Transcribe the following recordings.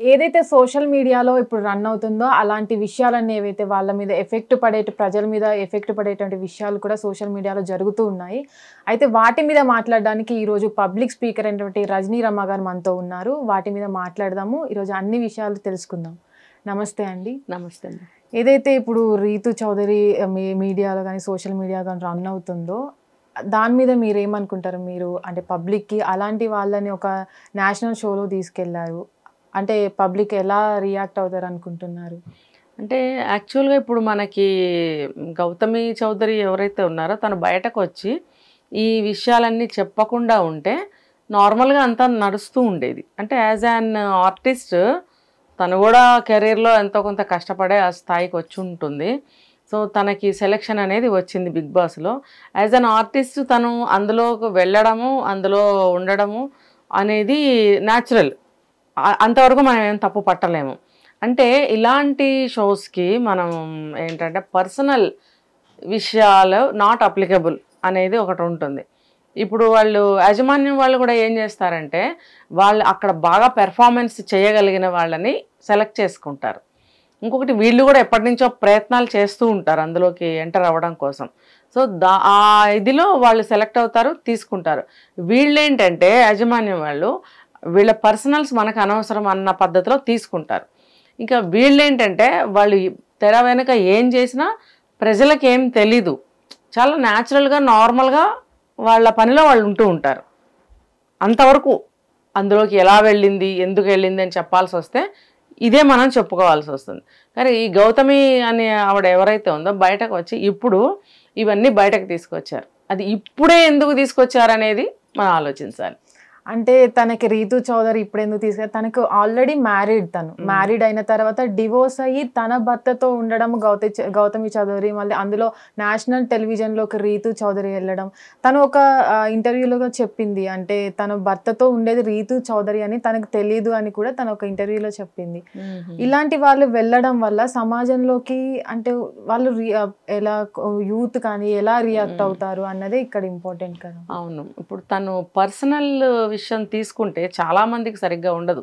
ఏదైతే సోషల్ మీడియాలో ఇప్పుడు రన్ అవుతుందో అలాంటి విషయాలన్నీ ఏవైతే వాళ్ళ మీద ఎఫెక్ట్ ప్రజల మీద ఎఫెక్ట్ పడేటువంటి విషయాలు కూడా సోషల్ మీడియాలో జరుగుతూ ఉన్నాయి. అయితే వాటి మీద మాట్లాడడానికి ఈరోజు పబ్లిక్ స్పీకర్ అయినటువంటి రజనీ రమ గారు మనతో ఉన్నారు. వాటి మీద మాట్లాడదాము. ఈరోజు అన్ని విషయాలు తెలుసుకుందాం. నమస్తే అండి. నమస్తే అండి. ఏదైతే ఇప్పుడు రీతు చౌదరి మీడియాలో కానీ సోషల్ మీడియా కానీ రన్ అవుతుందో దాని మీద మీరేమనుకుంటారు? మీరు అంటే పబ్లిక్కి అలాంటి వాళ్ళని ఒక నేషనల్ షోలో తీసుకెళ్లారు అంటే పబ్లిక్ ఎలా రియాక్ట్ అవుతారు అనుకుంటున్నారు? అంటే యాక్చువల్గా ఇప్పుడు మనకి గౌతమి చౌదరి ఎవరైతే ఉన్నారో తను బయటకు వచ్చి ఈ విషయాలన్నీ చెప్పకుండా ఉంటే నార్మల్గా అంతా నడుస్తూ ఉండేది. అంటే యాజ్ అన్ ఆర్టిస్ట్ తను కూడా కెరీర్లో ఎంతో కొంత కష్టపడే ఆ స్థాయికి వచ్చి ఉంటుంది. సో తనకి సెలెక్షన్ అనేది వచ్చింది బిగ్ బాస్లో. యాజ్ అన్ ఆర్టిస్ట్ తను అందులోకి వెళ్ళడము, అందులో ఉండడము అనేది న్యాచురల్. అంతవరకు మనం ఏం తప్పు పట్టలేము. అంటే ఇలాంటి షోస్కి మనం ఏంటంటే పర్సనల్ విషయాలు నాట్ అప్లికబుల్ అనేది ఒకటి ఉంటుంది. ఇప్పుడు వాళ్ళు యాజమాన్యం వాళ్ళు కూడా ఏం చేస్తారంటే వాళ్ళు అక్కడ బాగా పెర్ఫార్మెన్స్ చేయగలిగిన వాళ్ళని సెలెక్ట్ చేసుకుంటారు. ఇంకొకటి వీళ్ళు కూడా ఎప్పటి నుంచో ప్రయత్నాలు చేస్తూ ఉంటారు అందులోకి ఎంటర్ అవ్వడం కోసం. సో ఆ ఇదిలో వాళ్ళు సెలెక్ట్ అవుతారు, తీసుకుంటారు. వీళ్ళేంటంటే యాజమాన్యం వాళ్ళు వీళ్ళ పర్సనల్స్ మనకు అనవసరం అన్న పద్ధతిలో తీసుకుంటారు. ఇంకా వీళ్ళేంటంటే వాళ్ళు తెర వెనుక ఏం చేసినా ప్రజలకు ఏం తెలీదు, చాలా న్యాచురల్గా నార్మల్గా వాళ్ళ పనిలో వాళ్ళు ఉంటూ ఉంటారు. అంతవరకు అందులోకి ఎలా వెళ్ళింది, ఎందుకు వెళ్ళింది అని చెప్పాల్సి వస్తే ఇదే మనం చెప్పుకోవాల్సి వస్తుంది. కానీ ఈ గౌతమి అనే ఆవిడ ఎవరైతే ఉందో బయటకు వచ్చి ఇప్పుడు ఇవన్నీ బయటకు తీసుకొచ్చారు. అది ఇప్పుడే ఎందుకు తీసుకొచ్చారు అనేది మనం ఆలోచించాలి. అంటే తనకి రీతు చౌదరి ఇప్పుడు ఎందుకు తీసుకు, తనకు ఆల్రెడీ మ్యారీడ్, తను మ్యారీడ్ అయిన తర్వాత డివోర్స్ అయ్యి తన భర్తతో ఉండడం గౌతమి చౌదరి, మళ్ళీ అందులో నేషనల్ టెలివిజన్లోకి రీతు చౌదరి వెళ్ళడం. తను ఒక ఇంటర్వ్యూలో చెప్పింది, అంటే తన భర్తతో ఉండేది రీతు చౌదరి అని తనకు తెలియదు అని కూడా తను ఒక ఇంటర్వ్యూలో చెప్పింది. ఇలాంటి వాళ్ళు వెళ్ళడం వల్ల సమాజంలోకి అంటే వాళ్ళు ఎలా యూత్ కానీ ఎలా రియాక్ట్ అవుతారు అన్నదే ఇక్కడ ఇంపార్టెంట్ కదా. అవును, ఇప్పుడు తను పర్సనల్ విషయం తీసుకుంటే చాలా మందికి సరిగ్గా ఉండదు.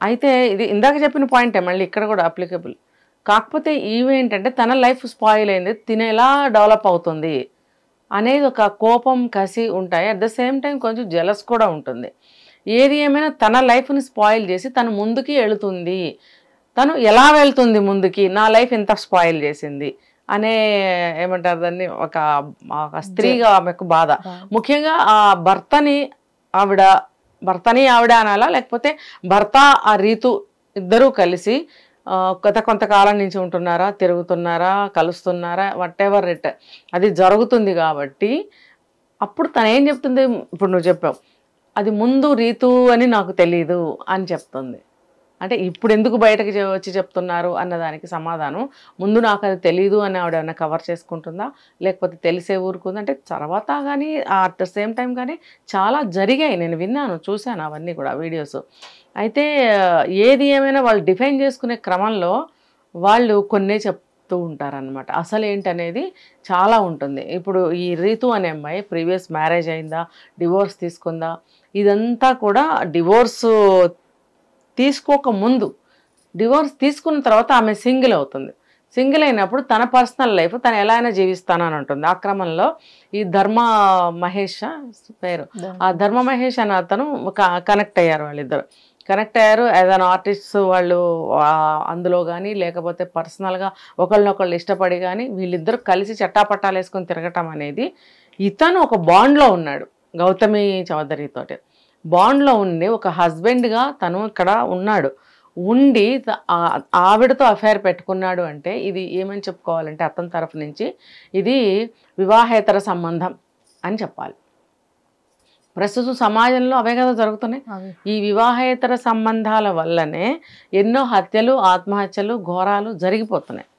అయితే ఇది ఇందాక చెప్పిన పాయింటే మళ్ళీ ఇక్కడ కూడా అప్లికబుల్. కాకపోతే ఇవేంటంటే తన లైఫ్ స్పాయిల్ అయింది, తిన ఎలా డెవలప్ అవుతుంది అనేది ఒక కోపం, కసి ఉంటాయి. అట్ ద సేమ్ టైం కొంచెం జెలస్ కూడా ఉంటుంది. ఏది ఏమైనా తన లైఫ్ని స్పాయిల్ చేసి తను ముందుకి వెళుతుంది, తను ఎలా వెళ్తుంది ముందుకి, నా లైఫ్ ఎంత స్పాయిల్ చేసింది అనే ఏమంటారు దాన్ని, ఒక స్త్రీగా ఆమెకు బాధ. ముఖ్యంగా ఆ భర్తని ఆవిడ అనాలా, లేకపోతే భర్త ఆ రీతు ఇద్దరూ కలిసి కొంతకాలం నుంచి ఉంటున్నారా, తిరుగుతున్నారా, కలుస్తున్నారా, వాట్ ఎవర్ ఇట్, అది జరుగుతుంది. కాబట్టి అప్పుడు తను ఏం చెప్తుంది, ఇప్పుడు నువ్వు చెప్పావు అది ముందు రీతు అని నాకు తెలీదు అని చెప్తుంది. అంటే ఇప్పుడు ఎందుకు బయటకు వచ్చి చెప్తున్నారు అన్నదానికి సమాధానం, ముందు నాకు అది తెలీదు అని ఆవిడ ఏమైనా కవర్ చేసుకుంటుందా, లేకపోతే తెలిసే ఊరుకుందా అంటే తర్వాత కానీ అట్ ద సేమ్ టైం కానీ చాలా జరిగాయి. నేను విన్నాను, చూశాను అవన్నీ కూడా వీడియోస్. అయితే ఏది ఏమైనా వాళ్ళు డిఫైన్ చేసుకునే క్రమంలో వాళ్ళు కొన్నే చెప్తూ ఉంటారనమాట. అసలు ఏంటనేది చాలా ఉంటుంది. ఇప్పుడు ఈ రీతు అనే అమ్మాయి ప్రీవియస్ మ్యారేజ్ అయిందా, డివోర్స్ తీసుకుందా, ఇదంతా కూడా డివోర్సు తీసుకోకముందు, డివోర్స్ తీసుకున్న తర్వాత ఆమె సింగిల్ అవుతుంది. సింగిల్ అయినప్పుడు తన పర్సనల్ లైఫ్ తను ఎలా అయినా జీవిస్తానని ఉంటుంది. ఆ క్రమంలో ఈ ధర్మ మహేష్ పేరు, ఆ ధర్మ మహేష్ అని అతను కనెక్ట్ అయ్యారు. వాళ్ళిద్దరు కనెక్ట్ అయ్యారు యాజ్ అన్ ఆర్టిస్ట్. వాళ్ళు అందులో కానీ లేకపోతే పర్సనల్గా ఒకళ్ళనొకళ్ళు ఇష్టపడి కానీ వీళ్ళిద్దరు కలిసి చట్టాపట్టాలు వేసుకొని తిరగటం అనేది, ఇతను ఒక బాండ్లో ఉన్నాడు గౌతమి చౌదరితోటి. బాండ్లో ఉండి ఒక హస్బెండ్గా తను ఇక్కడ ఉన్నాడు, ఉండి ఆవిడతో అఫైర్ పెట్టుకున్నాడు అంటే ఇది ఏమని చెప్పుకోవాలంటే అతని తరఫు నుంచి ఇది వివాహేతర సంబంధం అని చెప్పాలి. ప్రస్తుతం సమాజంలో అవే కదా జరుగుతున్నాయి. ఈ వివాహేతర సంబంధాల వల్లనే ఎన్నో హత్యలు, ఆత్మహత్యలు, ఘోరాలు జరిగిపోతున్నాయి.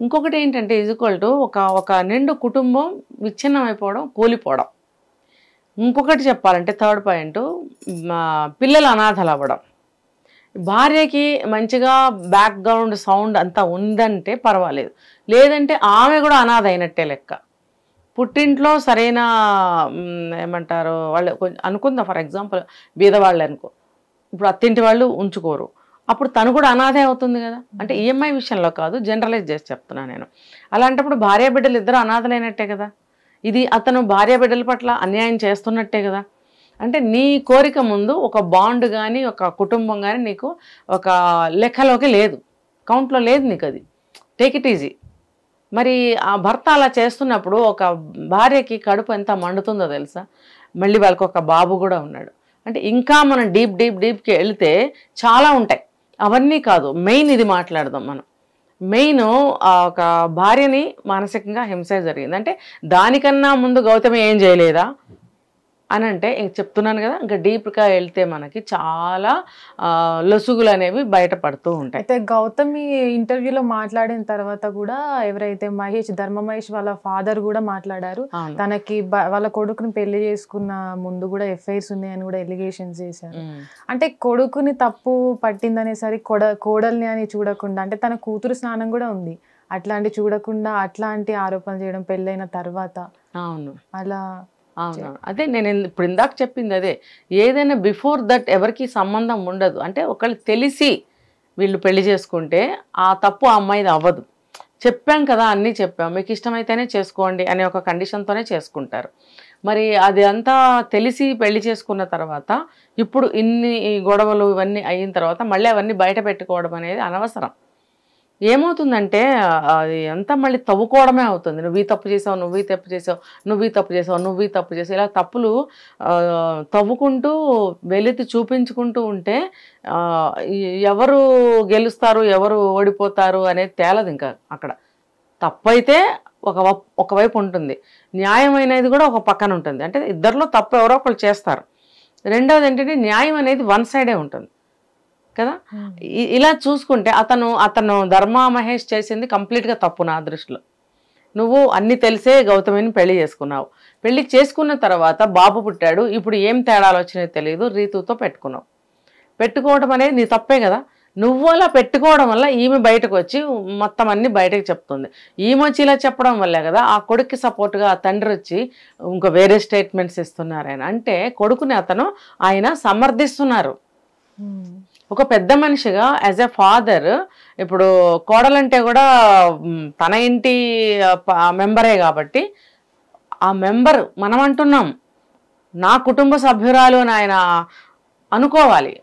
ఇంకొకటి ఏంటంటే ఈక్వల్ టు ఒక నిండు కుటుంబం విచ్ఛిన్నమైపోవడం, కూలిపోవడం. ఇంకొకటి చెప్పాలంటే థర్డ్ పాయింట్, పిల్లలు అనాథలు అవ్వడం. భార్యకి మంచిగా బ్యాక్గ్రౌండ్ సౌండ్ అంతా ఉందంటే పర్వాలేదు, లేదంటే ఆమె కూడా అనాథ అయినట్టే లెక్క. పుట్టింట్లో సరైన ఏమంటారు వాళ్ళు అనుకుందాం, ఫర్ ఎగ్జాంపుల్ బీదవాళ్ళు అనుకో, ఇప్పుడు అత్తింటి వాళ్ళు ఉంచుకోరు, అప్పుడు తను కూడా అనాథే అవుతుంది కదా. అంటే ఈఎంఐ విషయంలో కాదు, జనరలైజ్ చేసి చెప్తున్నాను నేను. అలాంటప్పుడు భార్య బిడ్డలు ఇద్దరు అనాథలైనట్టే కదా. ఇది అతను భార్య బిడ్డల పట్ల అన్యాయం చేస్తున్నట్టే కదా. అంటే నీ కోరిక ముందు ఒక బాండ్ కానీ ఒక కుటుంబం కానీ నీకు ఒక లెక్కలోకి లేదు, కౌంట్లో లేదు నీకు. అది టేక్ ఇట్ ఈజీ. మరి ఆ భర్త అలా చేస్తున్నప్పుడు ఒక భార్యకి కడుపు ఎంత మండుతుందో తెలుసా. మళ్ళీ వాళ్ళకి ఒక బాబు కూడా ఉన్నాడు. అంటే ఇంకా మనం డీప్కి వెళితే చాలా ఉంటాయి. అవన్నీ కాదు, మెయిన్ ఇది మాట్లాడదాం మనం. మెయిన్ ఒక భార్యని మానసికంగా హింస జరిగింది అంటే దానికన్నా ముందు గౌతమి ఏం చేయలేదా అని అంటే ఇంక చెప్తున్నాను కదా. ఇంకా డీప్గా వెళ్తే మనకి చాలా లొసుగులు అనేవి బయటపడుతూ ఉంటాయి. అయితే గౌతమి ఇంటర్వ్యూలో మాట్లాడిన తర్వాత కూడా ఎవరైతే ధర్మ మహేష్ వాళ్ళ ఫాదర్ కూడా మాట్లాడారు. తనకి వాళ్ళ కొడుకుని పెళ్లి చేసుకున్న ముందు కూడా ఎఫ్ఐఆర్స్ ఉన్నాయని కూడా ఎలిగేషన్స్ చేశారు. అంటే కొడుకుని తప్పు పట్టిందనేసరి కోడల్ని అని చూడకుండా, అంటే తన కూతురు స్నానం కూడా ఉంది, అట్లాంటి చూడకుండా అట్లాంటి ఆరోపణలు చేయడం పెళ్ళైన తర్వాత. అవును, అలా అవును. అదే నేను ఇప్పుడు ఇందాక చెప్పింది అదే. ఏదైనా బిఫోర్ దట్ ఎవరికి సంబంధం ఉండదు. అంటే ఒకళ్ళు తెలిసి వీళ్ళు పెళ్లి చేసుకుంటే ఆ తప్పు ఆ అమ్మాయిది అవ్వదు. చెప్పాం కదా, అన్నీ చెప్పాం, మీకు ఇష్టమైతేనే చేసుకోండి అనే ఒక కండిషన్తోనే చేసుకుంటారు. మరి అది అంతా తెలిసి పెళ్లి చేసుకున్న తర్వాత ఇప్పుడు ఇన్ని గొడవలు ఇవన్నీ అయిన తర్వాత మళ్ళీ అవన్నీ బయట పెట్టుకోవడం అనేది అనవసరం. ఏమవుతుందంటే అది అంతా మళ్ళీ తవ్వుకోవడమే అవుతుంది. నువ్వు ఈ తప్పు చేసావు, నువ్వు ఈ తప్పు చేసావు, నువ్వు ఈ తప్పు చేసావు, నువ్వు ఈ తప్పు చేసావు, ఇలా తప్పులు తవ్వుకుంటూ వెలితి చూపించుకుంటూ ఉంటే ఎవరు గెలుస్తారు ఎవరు ఓడిపోతారు అనేది తేలదు. ఇంకా అక్కడ తప్పు అయితే ఒకవైపు ఉంటుంది, న్యాయం అనేది కూడా ఒక పక్కన ఉంటుంది. అంటే ఇద్దరిలో తప్పు ఎవరో ఒకళ్ళు చేస్తారు. రెండవది ఏంటంటే న్యాయం అనేది వన్ సైడే ఉంటుంది కదా. ఇలా చూసుకుంటే అతను ధర్మ మహేష్ చేసింది కంప్లీట్గా తప్పు నా దృష్టిలో. నువ్వు అన్ని తెలిసే గౌతమిని పెళ్లి చేసుకున్నావు, పెళ్లి చేసుకున్న తర్వాత బాబు పుట్టాడు, ఇప్పుడు ఏం తేడాలు వచ్చినాయో తెలియదు, రీతుతో పెట్టుకోవడం అనేది నీ తప్పే కదా. నువ్వు అలా పెట్టుకోవడం వల్ల ఈమె బయటకు వచ్చి మొత్తం అన్ని బయటకు చెప్తుంది. ఈమె వచ్చి ఇలా చెప్పడం వల్లే కదా ఆ కొడుక్కి సపోర్ట్గా ఆ తండ్రి వచ్చి ఇంకా వేరే స్టేట్మెంట్స్ ఇస్తున్నారు. ఆయన అంటే కొడుకుని ఆయన సమర్థిస్తున్నారు. ఒక పెద్ద మనిషిగా యాజ్ ఎ ఫాదర్, ఇప్పుడు కోడలంటే కూడా తన ఇంటి మెంబరే కాబట్టి ఆ మెంబర్ మనం అంటున్నాం నా కుటుంబ సభ్యురాలు అని ఆయన అనుకోవాలి.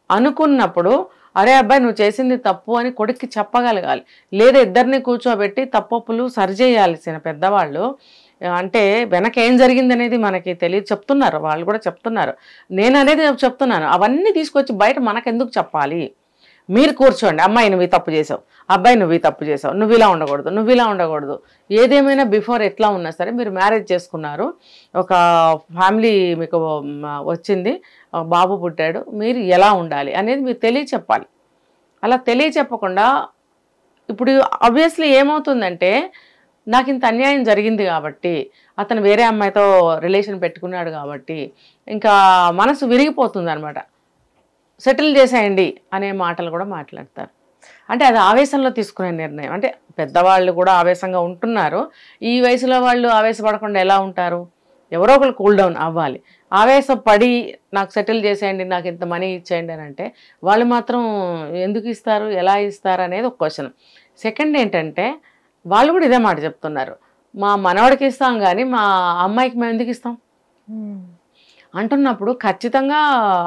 అనుకున్నప్పుడు అరే అబ్బాయి నువ్వు చేసింది తప్పు అని కొడుక్కి చెప్పగలగాలి. లేదా ఇద్దరిని కూర్చోబెట్టి తప్పులు సరిచేయాల్సిన పెద్దవాళ్ళు. అంటే వెనక ఏం జరిగింది అనేది మనకి తెలియదు, చెప్తున్నారు వాళ్ళు కూడా చెప్తున్నారు. నేను అనేది చెప్తున్నాను, అవన్నీ తీసుకొచ్చి బయట మనకెందుకు చెప్పాలి. మీరు కూర్చోండి, అమ్మాయి నువ్వు తప్పు చేసావు, అబ్బాయి నువ్వు తప్పు చేసావు, నువ్వు ఇలా ఉండకూడదు, నువ్వు ఇలా ఉండకూడదు. ఏదేమైనా బిఫోర్ ఎట్లా ఉన్నా సరే మీరు మ్యారేజ్ చేసుకున్నారు, ఒక ఫ్యామిలీ మీకు వచ్చింది, బాబు పుట్టాడు, మీరు ఎలా ఉండాలి అనేది మీరు తెలియచెప్పాలి. అలా తెలియచెప్పకుండా ఇప్పుడు ఆబ్వియస్లీ ఏమవుతుందంటే నాకు ఇంత అన్యాయం జరిగింది కాబట్టి, అతను వేరే అమ్మాయితో రిలేషన్ పెట్టుకున్నాడు కాబట్టి ఇంకా మనసు విరిగిపోతుంది అనమాట. సెటిల్ చేసేయండి అనే మాటలు కూడా మాట్లాడతారు. అంటే అది ఆవేశంలో తీసుకునే నిర్ణయం. అంటే పెద్దవాళ్ళు కూడా ఆవేశంగా ఉంటున్నారు, ఈ వయసులో వాళ్ళు ఆవేశపడకుండా ఎలా ఉంటారు? ఎవరో ఒకరు కూల్ డౌన్ అవ్వాలి. ఆవేశపడి నాకు సెటిల్ చేసేయండి, నాకు ఇంత మనీ ఇచ్చేయండి అని అంటే వాళ్ళు మాత్రం ఎందుకు ఇస్తారు, ఎలా ఇస్తారు అనేది ఒక క్వశ్చన్. సెకండ్ ఏంటంటే వాళ్ళు కూడా ఇదే మాట చెప్తున్నారు, మా మనవడికి ఇస్తాం కానీ మా అమ్మాయికి మేము ఎందుకు ఇస్తాం అంటున్నప్పుడు ఖచ్చితంగా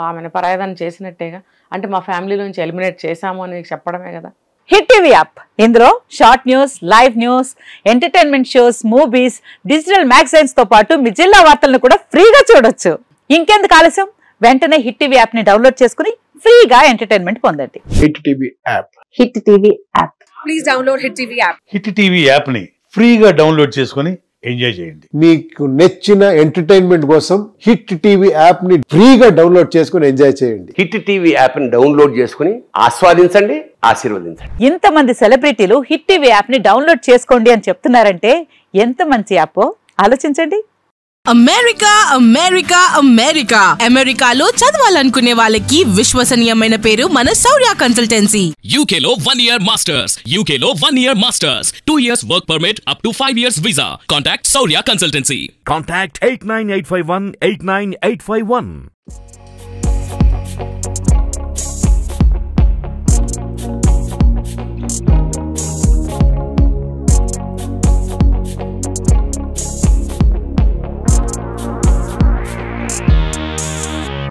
ఆమెను పరాయదాన్ని చేసినట్టేగా. అంటే మా ఫ్యామిలీలోంచి ఎలిమినేట్ చేశాము అని చెప్పడమే కదా. హిట్ టీవీ యాప్, ఇందులో short news, live news, entertainment shows, movies, digital magazines తో పాటు మీ జిల్లా వార్తలను కూడా ఫ్రీగా చూడొచ్చు. ఇంకెందుకు ఆలస్యం, వెంటనే హిట్ టీవీ యాప్ ని డౌన్లోడ్ చేసుకుని ఫ్రీగా ఎంటర్టైన్మెంట్ పొందండి. Hit TV app. Hit TV app. Please download hit TV app. Hit TV app ని ఫ్రీగా డౌన్లోడ్ చేసుకుని ఎంజాయ్ చేయండి. మీకు నచ్చిన ఎంటర్టైన్మెంట్ కోసం హిట్ టీవీ యాప్ ని ఫ్రీగా డౌన్లోడ్ చేసుకుని ఎంజాయ్ చేయండి. హిట్ టీవీ యాప్ ని డౌన్లోడ్ చేసుకుని ఆస్వాదించండి, ఆశీర్వదించండి. ఇంతమంది సెలబ్రిటీలు హిట్ టీవీ యాప్ ని డౌన్లోడ్ చేసుకోండి అని చెప్తున్నారంటే ఎంత మంచి యాప్ ఆలోచించండి. అమెరికా అమెరికా అమెరికా అమెరికాలో చదవాలనుకునే వాళ్ళకి విశ్వసనీయమైన పేరు మన శౌర్య కన్సల్టెన్సీ. UK లో 1 year masters, UK లో 1 year masters, 2 years work permit up to 5 years visa. Contact Saurya Consultancy. Contact 89851 89851.